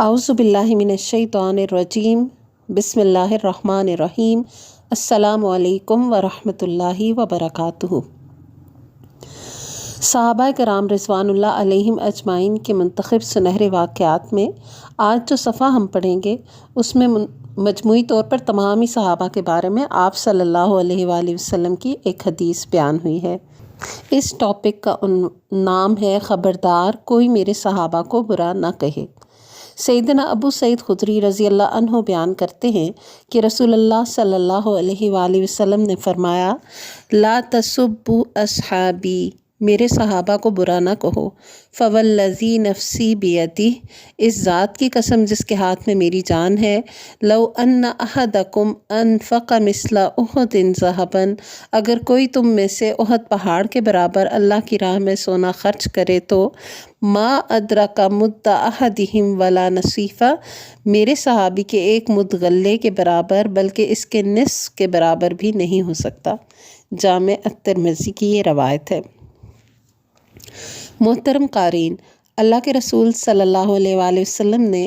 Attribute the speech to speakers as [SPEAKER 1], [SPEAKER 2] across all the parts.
[SPEAKER 1] अऊज़ु बिल्लाहि मिनश्शैतानिर्रजीम बिस्मिल्लाहिर्रहमानिर्रहीम अस्सलामु अलैकुम वरहमतुल्लाहि वबरकातुहु। सहाबाए किराम रिज़वानुल्लाह अलैहिम अजमाइन के मुंतखब सुनहरे वाक़यात में आज जो सफ़ा हम पढ़ेंगे उसमें मजमूई तौर पर तमाम ही सहाबा के बारे में आप सल्लल्लाहु अलैहि वसल्लम की एक हदीस बयान हुई है। इस टॉपिक का नाम है ख़बरदार कोई मेरे सहाबा को बुरा ना कहे। सैयदना अबू सईद खुदरी रज़ी अल्लाह अन्हु बयान करते हैं कि रसूलुल्लाह सल्लल्लाहु अलैहि वसल्लम ने फरमाया, ला तसुब्बु अस्हाबी, मेरे सहाबा को बुरा ना कहो। फ़वल्लज़ी नफ़सी बियदिह, इस ज़ात की कसम जिसके हाथ में मेरी जान है, लौ अन्ना अहदकुम अनफ़क़ मिस्ला उहुदिन ज़हबन, अगर कोई तुम में से उहद पहाड़ के बराबर अल्लाह की राह में सोना खर्च करे तो मा अदरका मुद्दा अहदिहिम वला नसीफ़ा, मेरे सहाबी के एक मुद्द गल्ले के बराबर बल्कि इसके निस्फ़ के बराबर भी नहीं हो सकता। जामे अत-तिरमिज़ी की ये रवायत है। मोहतरम क़ारीन, अल्लाह के रसूल सल्लल्लाहु अलैहि वसल्लम ने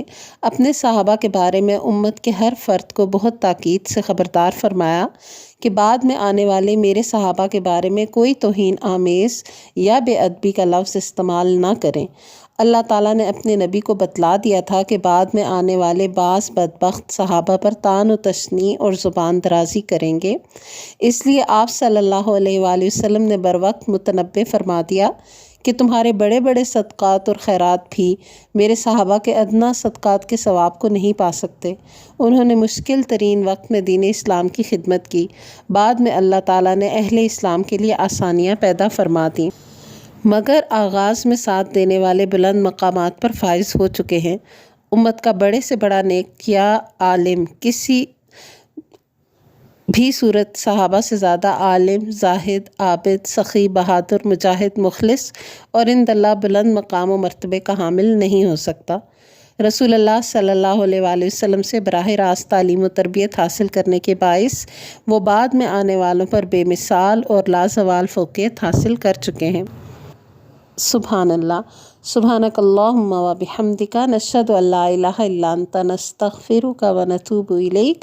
[SPEAKER 1] अपने सहाबा के बारे में उम्मत के हर फ़र्द को बहुत ताकीद से ख़बरदार फरमाया कि बाद में आने वाले मेरे सहाबा के बारे में कोई तौहीन आमेज़ या बेअदबी का लफ्ज़ इस्तेमाल ना करें। अल्लाह ताला ने अपने नबी को बतला दिया था कि बाद में आने वाले बाज़ बदबख्त सहाबा पर तान व तशनी और ज़ुबान दराज़ी करेंगे, इसलिए आप सल्लल्लाहु अलैहि वसल्लम ने बरवक्त मुतनब्बे फरमा दिया कि तुम्हारे बड़े बड़े सदक़ात और खैरात भी मेरे सहाबा के अदना सदक़ात के सवाब को नहीं पा सकते। उन्होंने मुश्किल तरीन वक्त में दीन इस्लाम की खिदमत की। बाद में अल्लाह ताला ने अहले इस्लाम के लिए आसानियाँ पैदा फरमा दी, मगर आगाज़ में साथ देने वाले बुलंद मकामात पर फाइज हो चुके हैं। उम्मत का बड़े से बड़ा नेक या आलिम किसी भी सूरत सहाबा से ज़्यादा आलिम, जाहिद, आबिद, सखी, बहादुर, मुजाहिद, मुखलिस और इंदल्लाह बुलंद मकाम व मर्तबे का हामिल नहीं हो सकता। रसूलुल्लाह सल्लल्लाहु अलैहि वसल्लम से बराह रास्त तालीम व तरबियत हासिल करने के बाइस वो बाद में आने वालों पर बेमिसाल और लाज़वाल फ़ौक़ियत हासिल कर चुके हैं। सुब्हानल्लाह, सुब्हानकल्लाहुम्मा व बिहम्दिका, नशहदु अल्ला इलाहा इल्ला अंता, नस्तग़फिरुका व नतूबु इलैक।